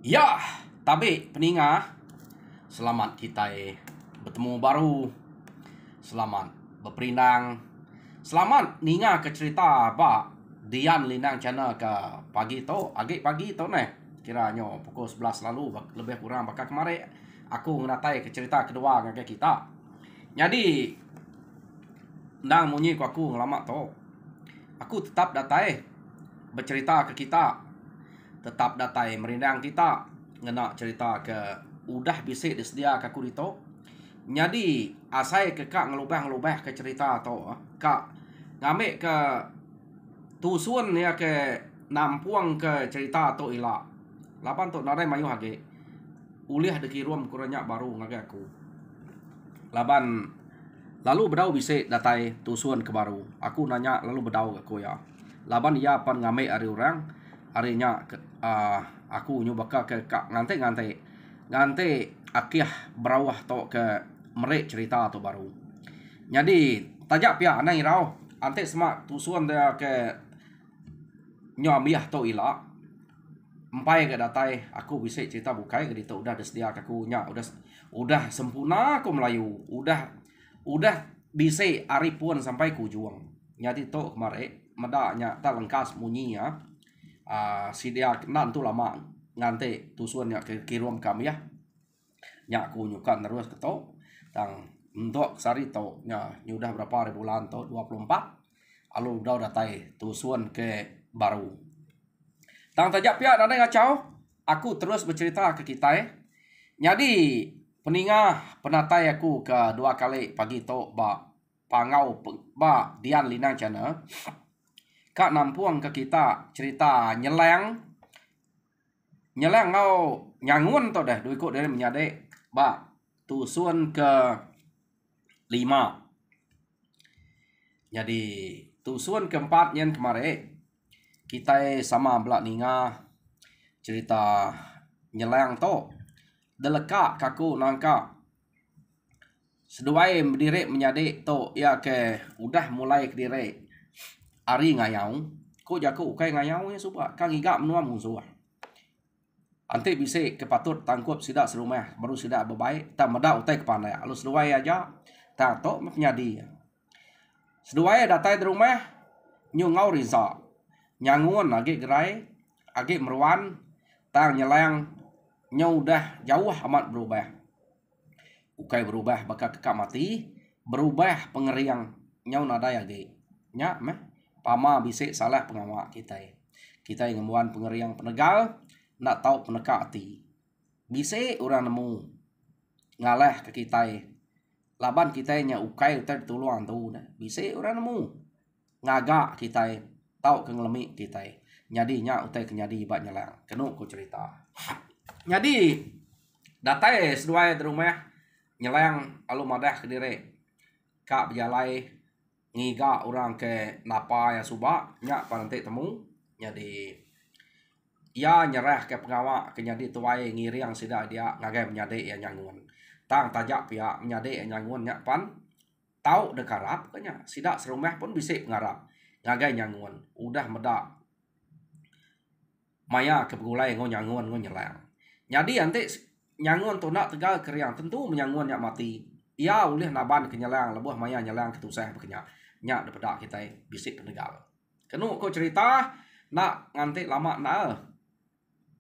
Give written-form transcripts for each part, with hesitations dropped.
Ya, tapi peningah, selamat kita bertemu baru. Selamat berperindang. Selamat ninga ke cerita ba Dian Linang channel ke pagi tu, agak pagi tu ne. Kiranya pukul 11 lalu lebih kurang bakal kemarin aku ngeratai ke cerita kedua dengan kita. Jadi nang munyi ku aku ngelamak tu. Aku tetap datai bercerita ke kita, tetap datai merindang kita ngena cerita ke udah bisik disedia ke aku dito. Jadi asai ke kak ngelubah ke cerita to kak ngambil ke tusun ya ke nampuang ke cerita to ila lapan to narai mayu hage ulih de kirum kuranya baru ngage aku laban lalu bedau bisik datai tusun ke baru aku nanya lalu bedau aku ya laban ia pan ngambil ari orang arinya aku nyoba ke kak ngante akiah berawah to ke merek cerita tu baru. Jadi tajak pia anai rau ante semak tusuan dia ke nyamiah to ila empai ke datai aku bisa cerita bukai ke itu udah sedia aku nya udah sempurna aku Melayu udah bisa ari pun sampai ku juang. Jadi to kemarin medaknya tak lengkas munyi ya. Sidia nan tu lama ngante tusuan ya ke kirum kami ya nya aku nyukan terus keto tang untuk sari to nya nyudah berapa hari bulan to 24 alu udah datai tusuan ke baru tang tajak pihak ada ngacau aku terus bercerita ke kita jadi peningah penatai aku ke dua kali pagi to ba pangau ba Dian Linang channel kak nampuang ke kita cerita nyeleng ngau nyangun to dah duiko dari menyade ba tusun ke 5. Jadi tusun keempat yang kemarin kita sama belak ninga cerita nyeleng to deleka kaku nangka seduai berdiri menyade to ya ke udah mulai kediri ari ngayau ko jaku ukai ngayau ya suba kang iga menua musuh ante bisa kepatut tangkup sidak serumah baru sidak bebaik tak meda utai kepandai alus seduai aja tak to menyadi seduai datai di rumah nyungau riza nyangun lagi gerai agi meruan tang nyeleng nyau dah jauh amat berubah ukai berubah bakal kekak mati berubah pengeriang nyau nada lagi nya meh pama bisik salah pengawak kita yang ngemuan pengeriang penegal nak tahu peneka hati bisik orang nemu ngalah ke kita laban kita nya ukai utar tuluang tu bisik orang nemu ngagak kita tahu kengelemi kita nyadi nya utai kenyadi bak nyelang kenu ku cerita jadi datai seduai di rumah nyelang alu madah ke diri kak berjalai ngiga orang ke napa ya subak nya pantai temu jadi ia nyerah ke pengawak kenyadi tuai ngiri yang sida dia ngagai menyade ya nyangun tang tajak pihak menyade ya nyangun nya pan tahu dekarap kenya sida serumah pun bisa ngarap ngagai nyangun udah medak maya ke pegulai ngo nyangun ngo nyelang jadi ante nyangun tu nak tegal keriang tentu menyangun nya mati ia ulih naban kenyelang lebuh maya nyelang ketusah bekenya nya daripada kita bisik penegal kenu ko cerita nak nganti lama na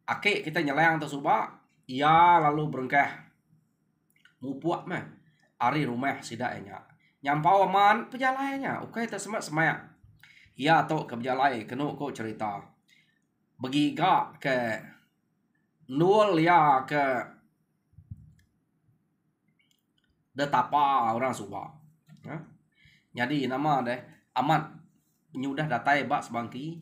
ake kita nyelang tu subak ia lalu berengkah mupuak mah ari rumah sida nya nyampau man pejalainya oke ta semak semak ia to ke pejalai kenu ko cerita begiga ke nul ya ke detapa orang subak ya? Jadi nama deh amat nyudah datai bak sebangki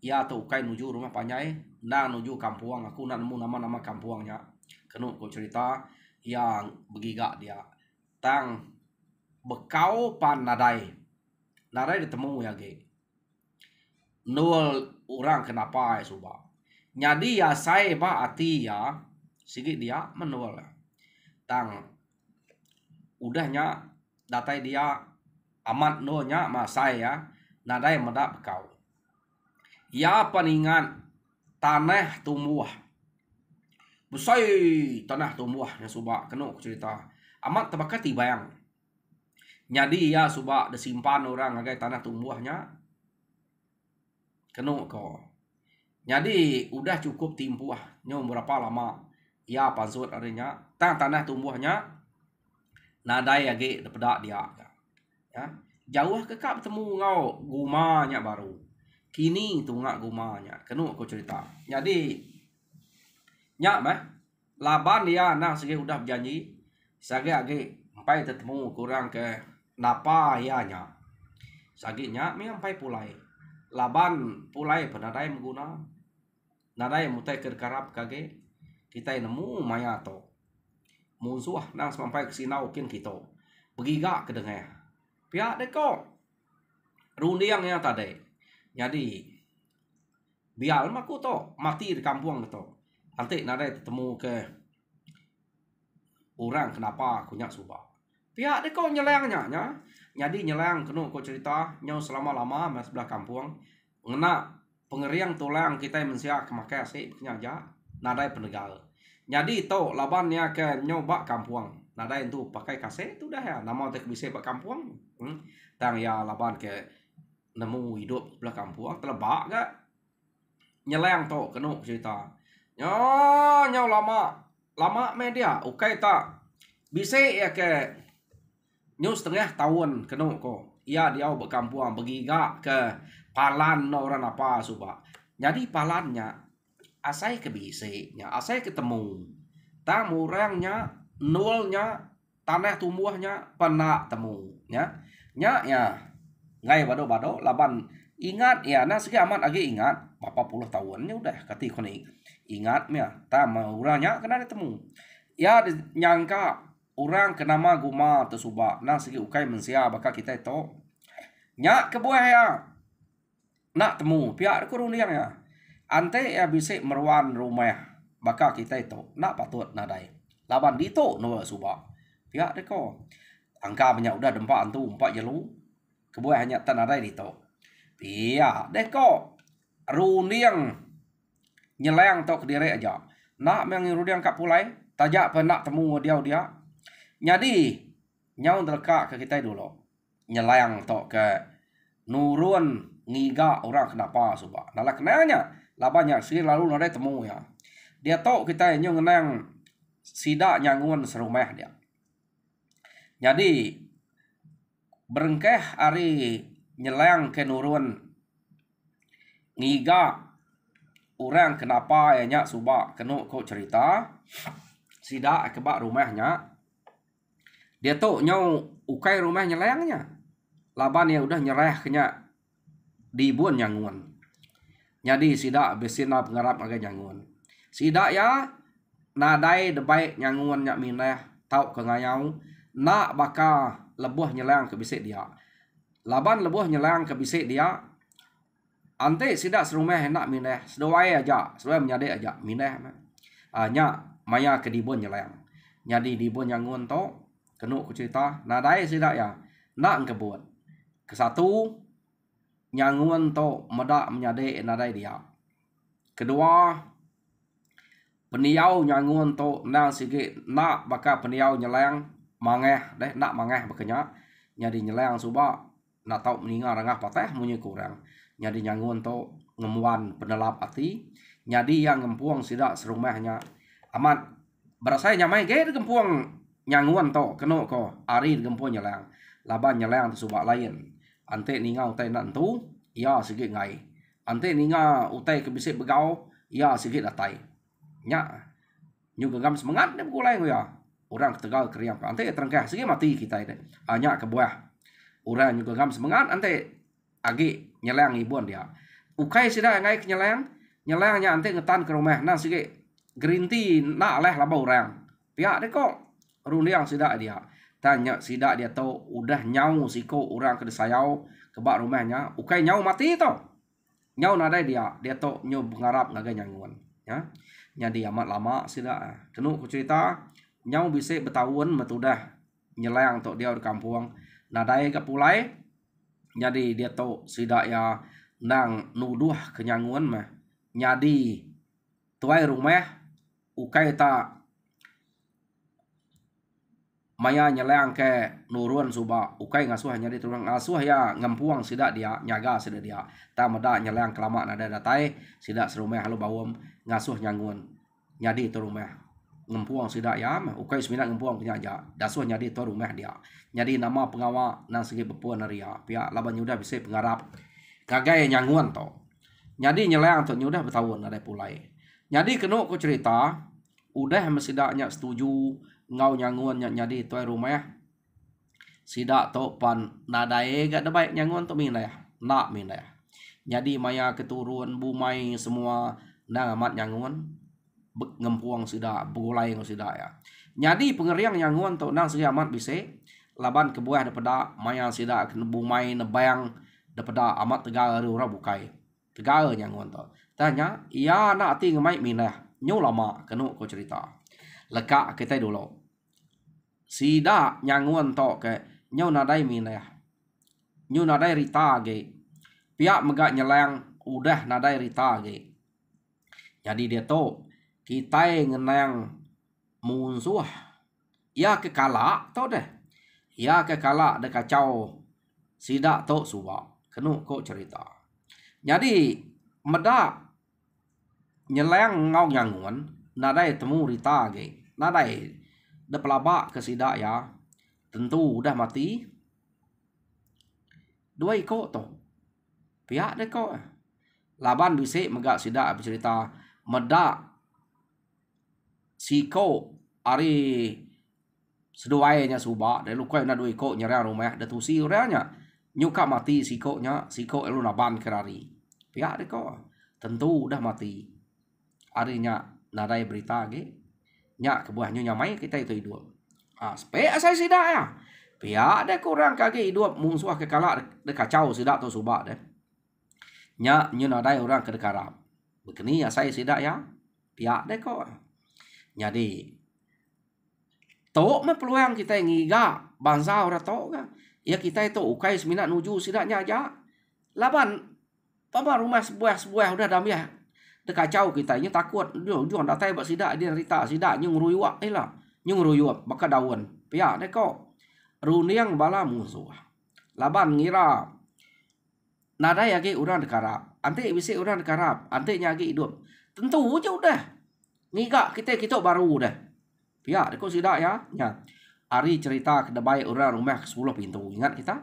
ia tu kai nuju rumah panjai na nuju kampuang aku nak nemu nama kampuangnya kenu ko cerita yang begiga dia tang bekau pan nadai ditemu ya ge nul orang kenapa ya suba nyadi ya saya ba ati ya sigit dia menul tang udahnya datai dia amat nonya masai ya nadai medak bekau ya paningan tanah tumbuh Besai tanah tumbuhnya subak kena cerita. Amat terbakar tibayang. Jadi ya subak disimpan orang agai tanah tumbuhnya. Kena ko. Jadi udah cukup timpuah. Nyo berapa lama. Ya pansut adanya. Tanah tumbuhnya. Nadai agi depedak dia. Ya. Jauh ke kak bertemu ngau gumanya baru. Kini tunggak gumanya. Kena ko cerita. Jadi nyak mah laban dia nang segi udah berjanji sagi agi sampai ketemu kurang ke napa ya nya sagi nya mi sampai pulai laban pulai penadai mengguna nadai mutai kerkarap kage kita nemu maya to musuh nang sampai ke sinau kin kita begiga ke dengah pihak deko rundiangnya tadi jadi bial maku to mati di kampung to nanti nadai ketemu ke orang kenapa aku nyak subak pihak dia kau nyelangnya nya jadi nyelang kena kau cerita nyau selama lama mas sebelah kampung ngena pengeriang tulang kita mensia kemakai asik penyaja nadai penegal jadi to labannya ke nyoba kampung nadai itu pakai kase itu dah ya nama tak bisa bak kampung tang ya laban ke nemu hidup sebelah kampung telebak gak nyelang to kena cerita nyau lama media okay tak bisa ya ke nyu setengah tahun kena ko ia dia berkampung begiga ke palan orang apa suba jadi palannya asai ke bisanya asai ketemu tang orangnya nolnya tanah tumbuhnya pernah temu ya ngai bado laban ingat ya nah segi amat lagi ingat berapa puluh tahunnya udah kati koni ingat ya tama orangnya kena ketemu ya nyangka orang kenama guma tersuba nang segi ukai mensia bakal kita itu nyak ke buah ya nak temu pihak kuruniang ya ante ya bisa meruan rumah bakal kita itu nak patut nadai laban dito no suba pihak deko angka banyak udah dempak antu empat jelu ke buah hanya tanadai dito pihak deko runiang nyelang tok kediri aja nak yang runiang kap pulai tajak penak temu dia jadi nyau terka ke kita dulu nyelayang tok ke nurun ngiga orang kenapa suba nala kenanya labanya sih lalu nada temu ya dia tok kita nyau ngenang sida nyangun serumah dia jadi berengkeh hari nyelayang ke nurun ngiga orang kenapa ya nyak suba kenu kok cerita sida kebak rumahnya dia tuh nyau ukai rumahnya layangnya laban ya udah nyerah kenya dibun nyangun jadi sida besina pengarap agak nyangun sida ya nadai debai nyangun nyak minah tau ke ngayau nak baka lebuh nyelang ke bisik dia laban lebuh nyelang ke bisik dia ante sida serumah hendak minah sedawai aja sedawai menyadek aja minah nyak maya ke dibun nyelang jadi dibun nyangun to kenu ku cerita nadai sida ya nak kebun ke satu nyangun to medak menyade nadai dia kedua peniau nyangun to nang sigi nak baka peniau nyelang mangeh deh nak mangeh bekenya nyadi nyelang suba nak tau meninggal rangah pateh munyi kurang nyadi nyangun to ngemuan penelap ati nyadi yang ngempuang sida serumahnya amat berasa nyamai ge gempuang nyanguan to keno ko ari gempo nyelang laban nyelang subak lain ante ninga utai nantu ya sigi ngai ante ninga utai ke bisik begau ya sigi datai nya nyu gegam semangat ne kulai ya orang tegal kriang ante terengkah sigi mati kita ini hanya ke buah orang nyu gegam semangat ante agi nyelang ibuan dia ukai sida ngai nyelang nyelangnya ante ngetan ke rumah nang sigi green tea nak leh laba orang pihak de kok runiang sida dia tanya sida dia tahu udah nyau siko orang ke desayau ke bak rumahnya ukai nyau mati to nyau nadai dia tahu nyu ngarap ngaga nyanguan ya jadi amat lama sida kenu ku cerita nyau bisa bertahun metudah nyelang tok dia di kampung nadai ke pulai jadi dia tahu sida ya nang nuduh kenyanguan mah jadi tuai rumah ukai ta maya nyelang ke nurun suba ukai ngasuh nyadi turun ngasuh ya ngempuang sida dia nyaga sida dia ta meda nyelang kelama nada datai sida serumah halu bawom ngasuh nyangun nyadi tu rumah ngempuang sida ya ukai semina ngempuang penyaja dasuh nyadi tu rumah dia nyadi nama pengawa nang segi bepuan ria pihak laban nyudah bisa pengarap kagai nyanguan to nyadi nyelang tu nyudah bertahun ada pulai nyadi kenu ku cerita udah mesidaknya setuju ngau nyanguan nyadi toy rumah sida to pan nadae gak ada baik nyanguan to mina ya nak mina ya nyadi maya keturun bumai semua nang amat nyanguan ngempuang sida begulai ngo sida ya nyadi pengeriang nyanguan to nang segi amat bise laban kebuah daripada maya sida bumai nebayang daripada amat tegar ora bukai tegar nyanguan to tanya iya nak ti ngemai mina nyu lama kenu ko cerita leka kita dulu sida nyanguan to ke nyau nadai mina ya nyu nadai rita ge pihak megak nyelang udah nadai rita ge jadi dia to kita ngenang musuh ya kekala to deh ya kekala de kacau sida to suba kenu ko cerita jadi meda nyelang ngau nyanguan nadai temu rita ge nadai de pelabak ke sida ya tentu udah mati dua iko to pihak de ko laban bisik megak sida bercerita meda siko ari seduai nya suba de lukai na dua iko nyerang rumah de tusi uranya nyuka mati siko elu naban kerari pihak de ko tentu udah mati arinya nadai berita ge nya kebuahnya nyamai kita itu hidup spek asai sida ya pihak de kurang kaki hidup musuh kekala de kacau sida tu suba de nya nyu nadai orang kedekarap begini asai sida ya pihak de ko jadi to me peluang kita ngiga bangsa ora to ga ya kita itu ukai semina nuju sida nya aja laban papa rumah sebuah udah damai de kacau kita nya takut juang datai bak sida dia rita sida nya ngruyuak lah nya ngruyuak baka daun pihak de ko runiang bala musuh laban ngira nada yagi urang dekarap ante bisi urang dekarap ante nyagi hidup tentu je udah ngiga kita baru dah pihak de ko sida ya nya ari cerita kedebai urang rumah 10 pintu ingat kita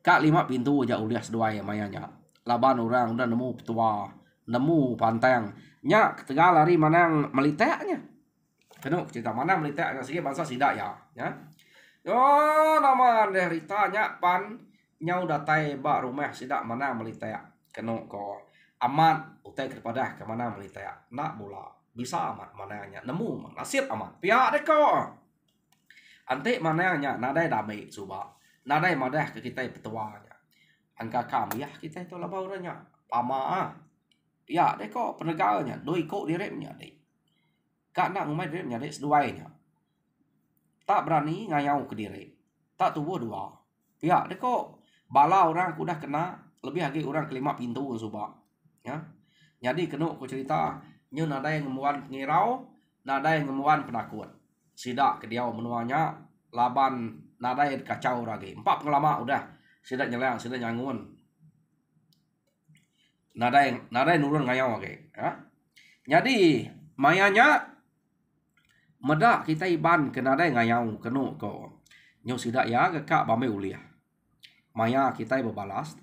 kak 5 pintu aja uliah seduai mayanya laban orang udah nemu petua nemu pantang nya tegal lari manang meliteknya kenu cerita mana melitek segi bangsa sida ya yo nama derita nya pan nyau datai ba rumah sida mana melitek kenu ko amat utai kepada ke mana melitek nak bola bisa amat mananya nemu nasib amat pihak de ko ante mananya nadai damai suba nadai madah ke kita petuanya angka kami ya kita itu lah bauranya pama ya de ko penegaranya doi ko direpnya de kak nak ngumai direpnya de seduainya tak berani ngayau ke diri tak tubuh dua ya de ko bala orang udah kena lebih lagi orang kelima pintu suba ya jadi kenu ku cerita nyu nada yang ngemuan ngirau nada yang ngemuan penakut sida ke diau menuanya laban nada yang kacau lagi 4 pengalaman udah sida nyelang sida nyangun nada yang nurun ngayau lagi ya jadi mayanya meda kita iban ke nada yang ngayau kenu ko nyu sida ya ke kak bame uliah maya kita berbalas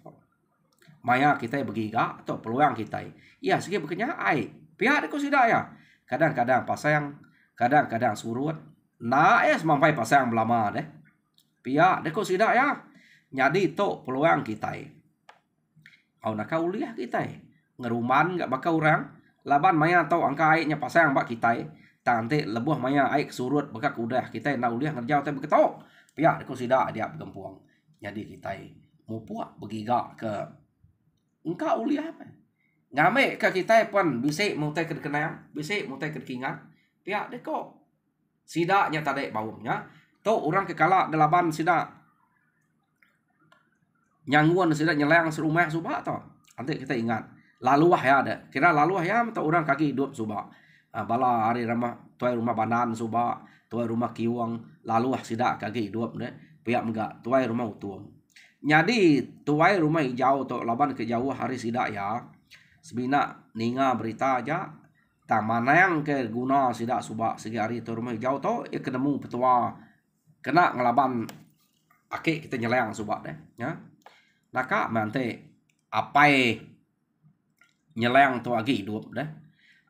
maya kita begiga atau peluang kita iya segi bekenya ai pihak de ko sida ya kadang-kadang pasang kadang-kadang surut na sampai pasang belama deh pihak de ko sida ya jadi to peluang kita au nak uliah kita ngeruman enggak bakal orang laban maya tau angka airnya pasang bak kita tante lebuh maya air surut bakal udah kita nak uliah ngerjau teh beketok pihak de ko sida dia gempuang jadi kita mau puak begiga ke engkau uliah apa ngame ke kita pun bisa mutai kenang bisa mutai kingat pihak de ko sida nya tade baumnya to orang kekala delaban sida nyanguan sida nyelang serumah subah to nanti kita ingat lalu ya ada kira lalu ya atau orang kaki hidup subah bala hari tuai rumah banan suba, tuai rumah kiwang, lalu sida kaki hidup deh, pihak enggak tuai rumah utuam. Jadi tuai rumah hijau to laban ke jauh hari sida ya, sebina ninga berita aja, tak mana yang ke guna sida suba segi hari tu rumah hijau to, ya ketemu petua, kena ngelaban, akik kita nyeleng suba deh, ya. Naka mante apai nyeleng tu agi hidup deh.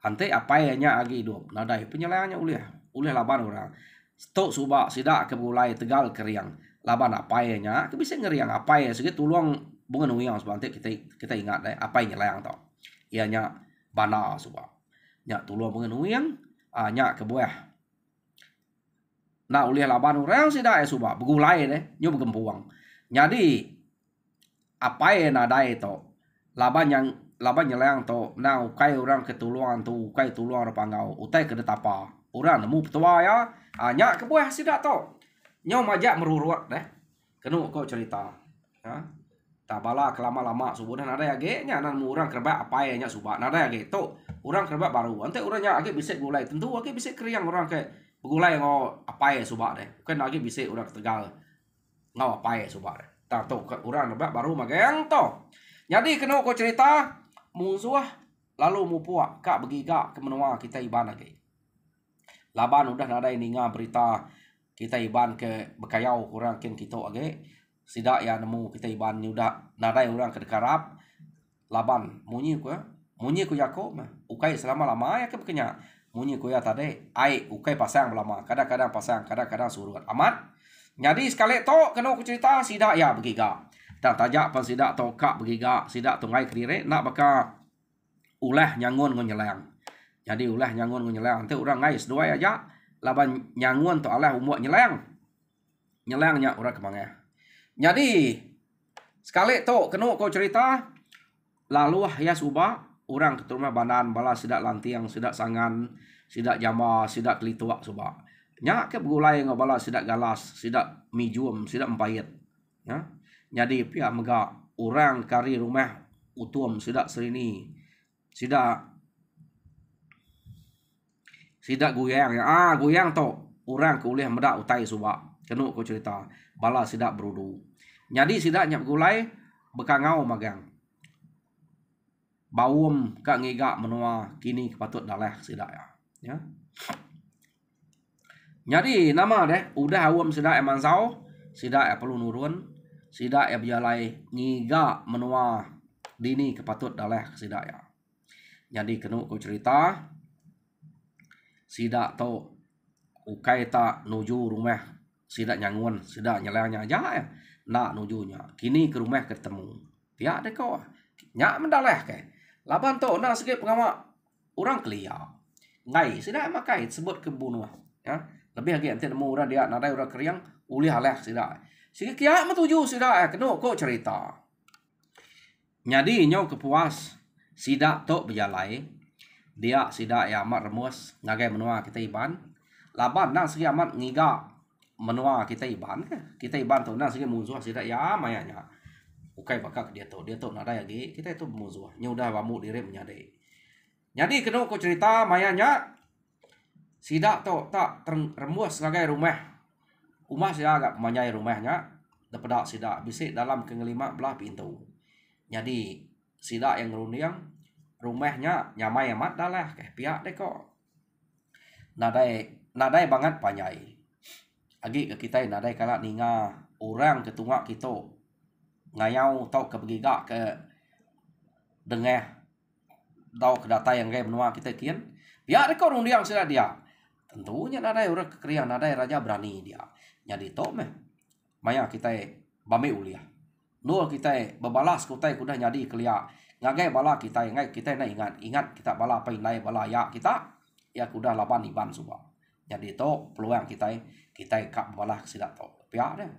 Ante apai nya agi hidup. Nadai penyelengnya ulih laban orang. Stok suba sida ke bulai Tegal keriang. Laban apai nya ke bisa ngeriang apai segi tuluang bunga nuyang suba ante kita ingat deh apai nyeleng to. Ia nya bana suba. Nya tuluang bunga nuyang nya ke buah. Nah ulih laban orang sida suba begulai deh nyu begempuang. Jadi apai nadai to laban nyeleng to na ukai orang ketuluan tu ukai tuluang rapangau utai kedetapa orang nemu petua ya nya ke buah sida to nyo majak meruruat deh kenu kau cerita ha tabala kelama-lama subuh nada age nya nan orang kerba apai nya suba nada age to orang kerba baru ante orang nya age bisa gulai tentu age bisa kriang orang ke gulai ngo apai suba deh kan age bisa orang Tegal ngau apai suba deh tato orang nebak baru mageng to. Jadi kena ko cerita musuh lalu mupua kak begiga ke menua kita iban lagi. Laban udah nada ninga berita kita iban ke bekayau kurang ken kita age. Sida ya nemu kita iban ni udah nada orang ke dekarap. Laban munyi ku yako mah. Ukai selama lama ya ke bekenya. Munyi ku ya tade ai ukai pasang lama. Kadang-kadang pasang, kadang-kadang surut. Amat. Jadi sekali to kena ku cerita sida ya begiga. Dan tajak pan sida to kak begiga sida tungai kedire nak baka ulah nyangun nyeleng. Jadi ulah nyangun nyeleng nanti orang ngais dua aja laban nyangun to alah umuk nyeleng. Nyelengnya orang kemana. Jadi sekali to kena ku cerita lalu ya suba orang ke rumah banan bala sida lantiang sida sangan sida jama sida kelituak suba. Nya ke begulai ngabala sida galas sida mijum sida empayet ya jadi pihak mega orang kari rumah utuam sida serini sida guyang ya guyang to orang kuliah meda utai suba kenu ko cerita bala sida berudu jadi sida nya begulai bekangau magang bawum ka ngiga menua kini kepatut daleh sida ya. Jadi nama deh udah awam sida eman sau sida perlu nurun sida berjalai ngiga menua dini kepatut daleh sida ya. Jadi kenu ku cerita sida to ukai ta nuju rumah sida nyangun sida nyelengnya aja ya. Nak nujunya kini ke rumah ketemu. Pihak deh kau nya mendaleh ke. Laban to na segi pengama orang kelia. Ngai sida makai sebut kebunuh ya. Lebih lagi nanti nemu orang dia nadai orang keriang ulih aleh sida. Sigi kia metuju sida kenu ko cerita. Jadi nyo kepuas sida to berjalai dia sida ya amat remus ngagai menua kita iban. Laban nang segi amat ngiga menua kita iban ke. Kita iban to nang segi musuh sida ya mayanya. Ukai bakak dia to nadai lagi kita itu musuh. Nyo udah bamu diri menyadai. Jadi kenu ko cerita mayanya sida to tak remus ngagai rumah sida agak manyai rumahnya dapat sida bisik dalam ke-5 belah pintu. Jadi sida yang ngeruniang rumahnya nyamai amat dalah ke pihak deh kok. Nadai banget panyai. Agi ke kita nadai kala ninga orang ketungak kita ngayau tau ke begiga ke dengeh tau ke data yang gaya menua kita kian. Pihak deh kok rundiang sida dia. Tentunya nadai orang kekerian nadai raja berani dia. Jadi to meh maya kita bame uliah. Nur kita bebalas kutai kudah jadi kelia. Ngagai bala kita ngai kita na ingat kita bala pai nai bala ya kita ya kudah laban iban suba. Jadi to peluang kita kap bala sida to. Pihak deh.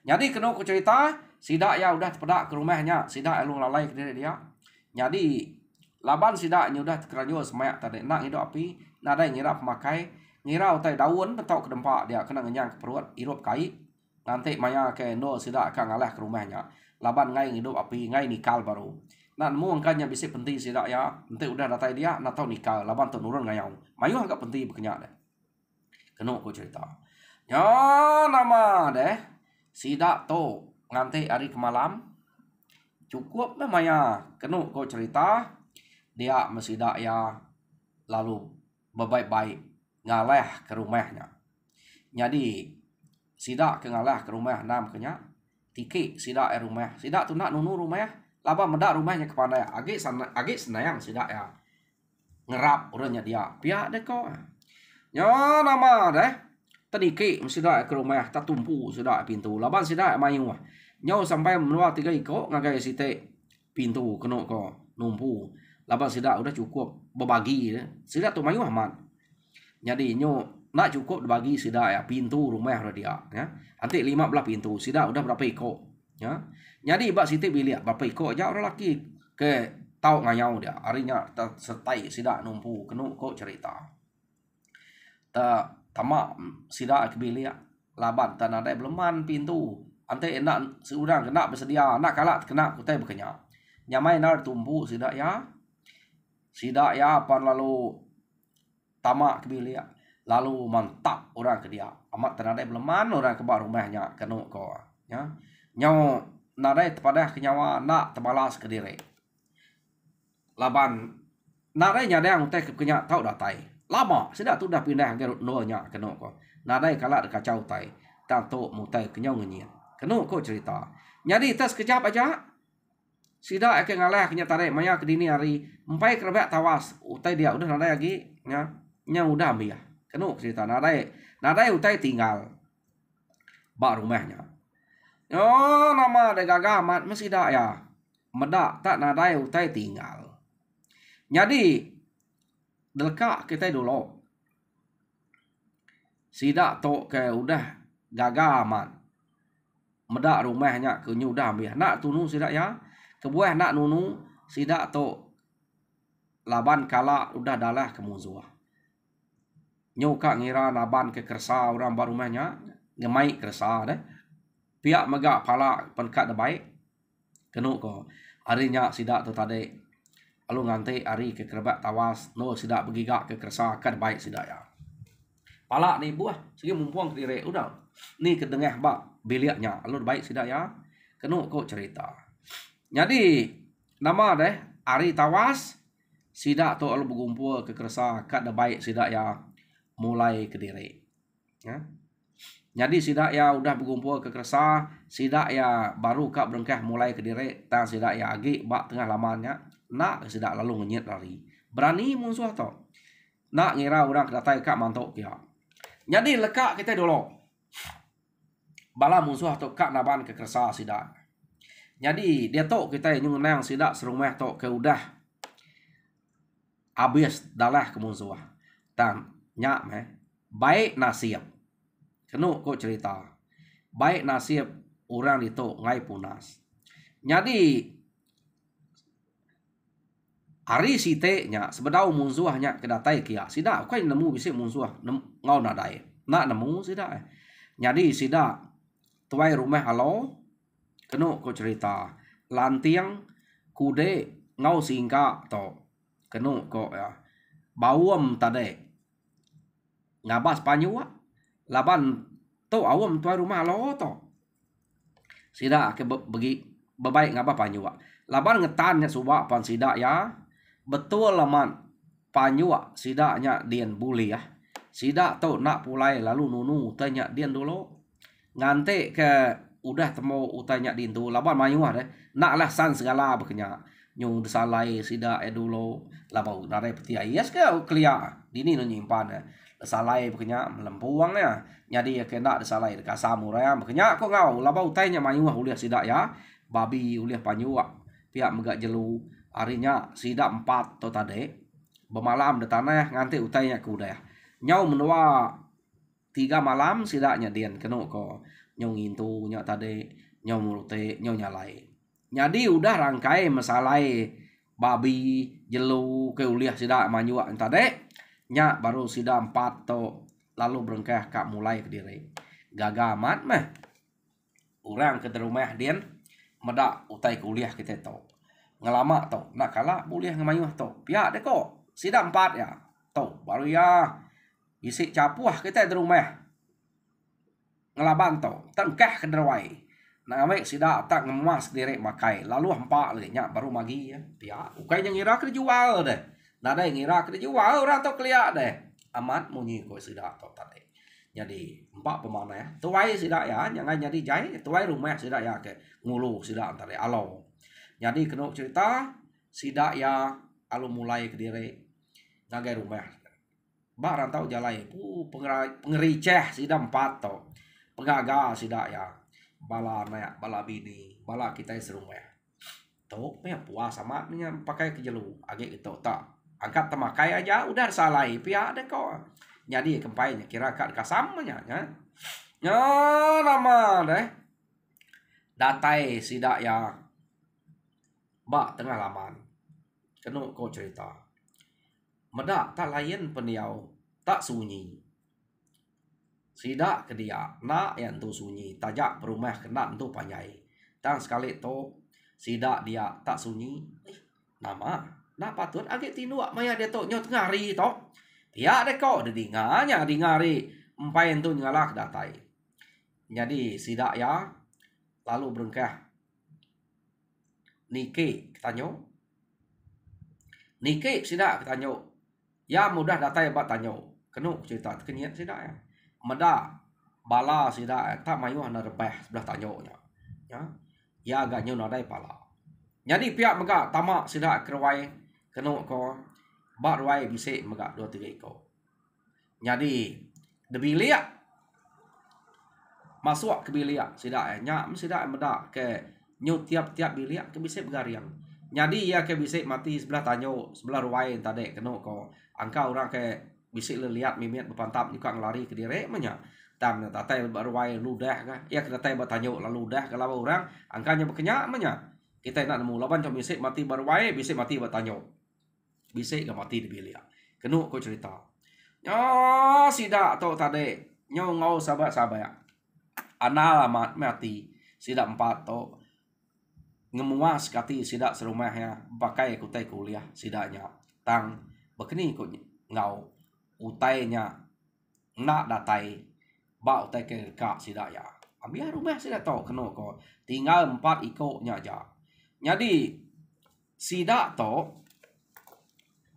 Jadi kena ku cerita sida ya udah pedak ke rumahnya sida elung lalai ke diri dia. Jadi laban sida nya udah keranyo semayak tadi nak hidup api nadai ngira pemakai ngira utai daun betok ke dempak dia kena ngenyang ke perut irup kai nanti maya ke no sida akan ngalah ke rumahnya laban ngai hidup api ngai nikal baru Nak nemu angkanya bisik penting sidak ya. Nanti udah datai dia nak tahu nikah laban tu nurun ngayau. Mayu agak penting berkenyak deh. Kena ko cerita. Ya nama deh. Sidak tu nganti hari kemalam. Cukup memang ya. Kena ko cerita. Dia mesidak ya lalu berbaik-baik ngaleh ke rumahnya. Jadi sidak ke ngaleh ke rumah nam kenya. Tiki sidak rumah. Sidak tu nak nunu rumah. Laba medak rumahnya kepada agak senayang sidak ya. Ngerap orangnya dia. Pihak deh kok. Ya nama deh. Tadiki sidak ke rumah tak tumpu sidak pintu. Laban sidak mayu. Nyau sampai menua 3 ikut ngagai site pintu kena ko numpu. Laban sidak udah cukup berbagi deh. Sidak tu mayu aman. Jadi nyo nak cukup bagi sidak ya pintu rumah dia ya. Nanti 15 pintu sidak udah berapa ikut ya. Jadi bak siti bilik berapa ikut aja orang laki ke tahu ngayau dia. Harinya sertai sidak numpu kena kok cerita. Tamak sidak ke bilik laban tan ada beleman pintu. Ante nak seorang kena bersedia nak kalah kena kutai berkenya. Nyamai nar tumpu sidak ya. Sidak ya pan lalu tamak ke bilik lalu mantap orang ke dia. Amat tenadai beleman orang ke rumahnya kena ko ya. Nyau nadai tepada kenyawa nak terbalas ke diri. Laban nadai nyadang teh ke kenya tahu datai. Lama sudah tu dah pindah ke nonya kena ko. Nadai kala kacau tai. Tang tu mutai kenyau ngenyi. Kena ko cerita. Jadi tas kejap aja. Sida ke ngalah kenya tarik maya ke dini hari. Empai kerebak tawas. Utai dia udah nadai lagi nya. Nya udah ambil. Kena cerita nadai utai tinggal. Bak rumahnya. Oh nama ada gagah amat mesti dak ya. Medak tak nadai utai tinggal. Jadi delkak kita dulu. Sidak tok ke udah gagah amat. Medak rumahnya ke nyu dah ambil. Nak tunu sidak ya. Kebuah nak nunu sidak tok laban kala udah dalah ke musuh. Nyu kak ngira laban ke kersa orang baru rumahnya ngemai kersa deh. Pihak megak pala penkat baik. Kena ko. Harinya sidak tu tadi. Lalu nganti hari ke kerebak tawas. No sidak begigak ke kersa kad baik sidak ya. Pala ni buah. Segi mumpuang ke diri. Udah. Ni kedengah bak biliknya. Lalu baik sidak ya. Kena ko cerita. Jadi. Nama deh. Hari tawas. Sidak tu lalu berkumpul ke kersa kad baik sidak ya. Mulai ke diri. Ya. Jadi sidak ya udah berkumpul ke kersa, sidak ya baru kak berengkah mulai ke diri, tang sidak ya agi bak tengah lamannya, nak sidak lalu ngenyit lari. Berani musuh to. Nak ngira orang kedatai kak mantok kia. Jadi lekak kita dulu. Bala musuh to kak naban ke kersa sidak. Jadi dia to kita nyunang sidak serumah to ke udah habis dalah ke musuh. Tang nyak baik nasib. Kena kok cerita. Baik nasib orang itu ngai punas. Jadi hari site nya sebedau musuhnya kedatai kia. Sida kau nemu bisik musuh ngau nadai. Nak nemu sida. Jadi sida tuai rumah halo. Kena kok cerita. Lantiang kude ngau singka to. Kena kok ya. Bawam tade. Ngabas panyua. Laban tu awam tuai rumah lo to. Sida ke bagi bebaik ngapa panyua. Laban ngetannya subak pan sida ya. Betul laman panyua sidanya dian buli ya. Sida tu nak pulai lalu nunu tanya dian dulu. Ngante ke udah temu utanya dian tu laban manyua deh. Nak lah san segala bekenya. Nyung desalai sida dulu. Labau narai peti ayas ke kelia. Dini no nyimpan salai bekenya melempuangnya. Jadi ya kena salai dekat samurai bekenya kok ngau labau tanya mayu uliah sidak ya. Babi uliah panyua. Pihak megak jelu harinya sidak 4 to tade. Bemalam de tanah nganti utainya kuda ya. Nyau menua 3 malam sidaknya dian kena ko nyau ngintu nya tade nyau murute nyau nyalai. Jadi udah rangkai masalai babi jelu ke uliah sidak manyua tade. Nya baru sida 4 to lalu berengkah kak mulai ke diri. Gagah amat mah. Orang ke rumah dian medak utai kuliah kita to. ngelama to nak kalah boleh ngamayuh to pihak deko sida 4 ya to baru ya isi capuah kita di rumah ngelaban to tengkah ke derawai nak ambil sida tak ngemas direk makai lalu hampa le nya baru magi ya pihak ukai yang ngira ke jual deh nah ada yang ngira ke jual orang to keliak deh amat munyi ko sida to tadi jadi 4 pemana ya tuai sida ya jangan jadi jai tuai rumah sida ya ke ngulu sida tadi alo jadi kena cerita sida ya alu mulai ke diri ngagai rumah barang tahu jalai pengericeh sida 4 to pengaga sida ya bala naik bala bini bala kita serumah to ya puas amat nya pakai ke jelu age gitu tak angkat temakai aja udah salah pihak deh kok jadi kempainya kira kat kasamnya ya nama deh datai sida ya bak tengah laman kena kau cerita medak tak lain peniau tak sunyi sida ke dia nak yang tu sunyi tajak perumah kena tu panjai tang sekali to sida dia tak sunyi nama nak patut agak tinduak maya dia to nyot ngari to ya deh kok dinganya dingari empai tu ngalak datai jadi sida ya lalu berengkah nike tanyo nike sida tanyo ya mudah datai bat tanyo kenu cerita kenyat sida ya meda bala sida tak mayuh na rebeh sebelah tanyo nya ya agaknya nadai pala jadi pihak mega tamak sida kerwai kenu ko bat ruai bisik mega 2-3 ekor jadi debiliak masuk ke biliak sida nya sida meda ke nyu tiap-tiap biliak ke bisik bergariang jadi ya ke bisik mati sebelah tanyo sebelah ruai tadi kenu ko angka orang ke bisik lihat mimiat berpantap juga ngelari ke diri menya tam tatai ruai ludah ka ya kita tatai bertanyo lalu ludah kalau orang angkanya berkenyak menya kita nak nemu laban cuma bisik mati berruai bisik mati bertanyo bisik ke mati di biliak kenu ko cerita nyo sida to tadi nyo ngau sahabat-sahabat ana alamat mati sida 4 to ngemuas kati sida serumahnya pakai kutai kuliah sidanya tang bekeni ko ngau utainya nak datai ba utai ke kak sida ya ambil rumah sida to keno ko tinggal 4 ikoknya aja jadi sida to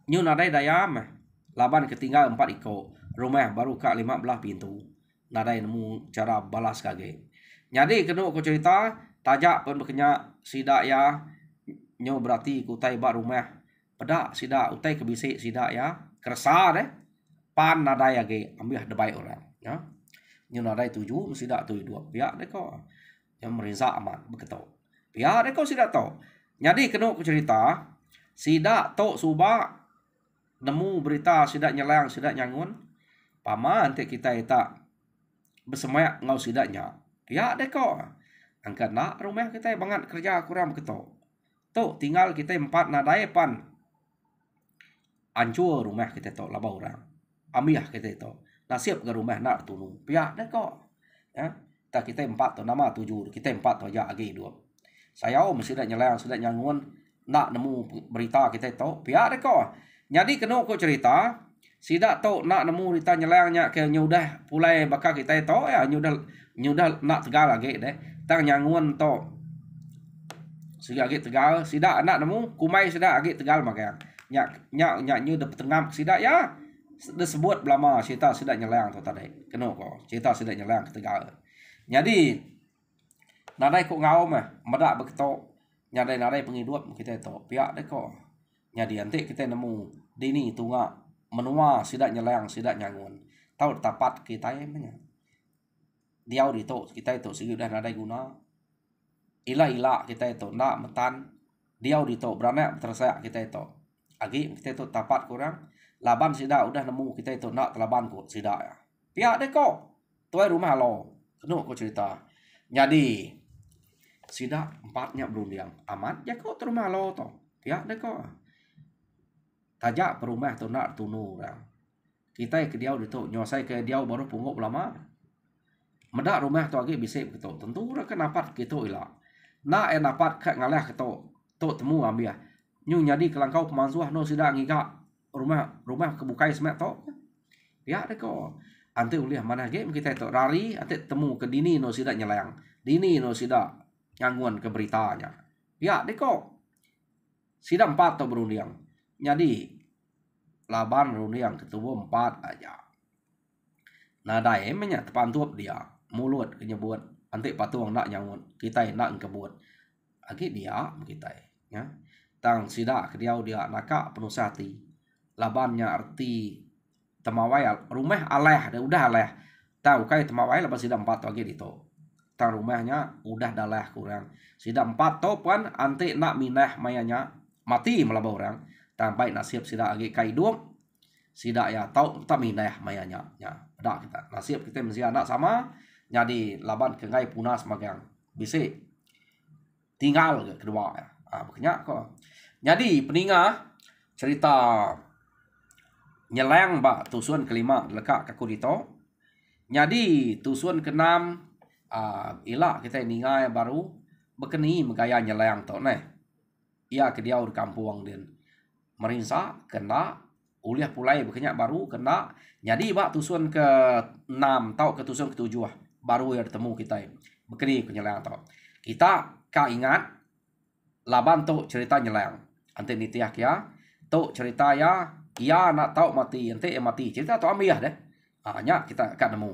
nyu nadai dayam laban ketinggal 4 ikok rumah baru kak 15 pintu nadai nemu cara balas kage jadi keno ko cerita tajak pun berkenyak sida ya nyo berarti kutai ba rumah pedak sida utai ke bisik sida ya kersa deh pan nadai age ambil debai orang ya nyo nadai 7 sida 2 pihak deh kok yang merinsak amat begitu pihak deh kok sida to jadi kena ku cerita sida to suba nemu berita sida nyelang sida nyangun paman te kita tak bersemak ngau sidanya pihak deh kok angkat nak rumah kita banget kerja kurang begitu to tinggal kita 4 nadai pan ancur rumah kita to laba orang amiah kita to nasib ke rumah nak tunu pihak deh kok ya tak kita 4 to nama 7 kita 4 to aja agi 2 saya mesti dak nyelang sudah nyangun nak nemu berita kita to pihak deh kok jadi kena ko cerita sida to nak nemu berita nyelangnya ke nyudah pulai bakal kita to ya nyudah nak tegal lagi deh tang nyangun to sida agi tegal sida nak nemu kumai sida agi tegal magang nyak nyu de tengam sida ya disebut belama cerita sida nyelang tu tadi kena ko cerita sida nyelang ketegal jadi nadai ko ngau mah medak beketok nadai penghidup kita to pihak deh ko jadi nanti kita nemu dini tunga menua sida nyelang sida nyangun tahu tapat kita emangnya diau di to kita itu sudah nadai guna ila kita itu ndak metan diau di to beranak terasa kita itu agi kita itu tapat kurang laban sida udah nemu kita itu nak telaban ko sida ya pihak deh kok tuai rumah lo kena ko cerita jadi sida 4-nya belum diam amat ya kok rumah lo to pihak deh kok tajak perumah tu nak tunu orang kita ke diau itu nyosai ke diau baru pungup lama medak rumah tu agi bisik gitu tentu orang kan napat gitu ila nak napat kat ngalah gitu tok temu ambil nyu jadi kelangkau pemansuah no sida ngika rumah kebukai semek tok ya deko ante uliah mana ge kita tok rari ante temu ke dini no sida nyelang dini no sida ngangguan ke beritanya ya deko sida 4 tok berundiang jadi laban berundiang ketua 4 aja nah dai emenya tepantup dia mulut kenyebut ante patuang nak nyangun kita nak kebut agi dia kita ya tang sida kediau dia naka penuh hati labannya arti temawai rumah aleh udah aleh tahu kai temawai lepas sida 4 lagi itu tang rumahnya udah dalah kurang sida 4 topan ante nak minah mayanya mati melaba orang tampai nasib sida agi kai duam sida ya tau tak minah mayanya ya dak kita nasib kita mesti anak sama jadi laban kengai punas magang bisa tinggal ke kedua ya makanya kok jadi peninga cerita nyeleng ba tusuan kelima lekak kaku dito jadi tusuan keenam ila kita ninga baru bekeni megaya nyeleng to neh ia kediau di kampung din merinsa kena uliah pulai bekenya baru kena jadi ba tusuan ke 6 tau ke tusuan ke 7 baru ya ketemu kita bekeni penyeleng to kita ingat laban to cerita nyeleng ante nitiah kia to cerita ya ia nak tahu mati ente mati cerita to ambiah deh hanya kita akan nemu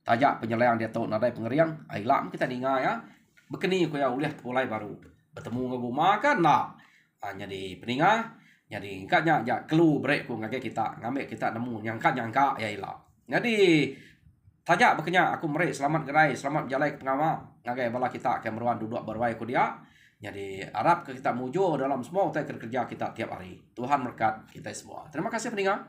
tajak penyeleng dia to nadai pengeriang ailam kita dengar ya bekeni ko ya uliah mulai baru bertemu ngabuma kan nak jadi peninga jadi engkanya ya kelu break ku ngage kita ngambil kita nemu nyangka ya ilah jadi tajak bekenya aku merek selamat gerai selamat jalai ke pengama ngage bala kita kemeruan duduk berwai ku dia jadi harap kita mujo dalam semua kerja kita tiap hari. Tuhan berkat kita semua. Terima kasih pendengar.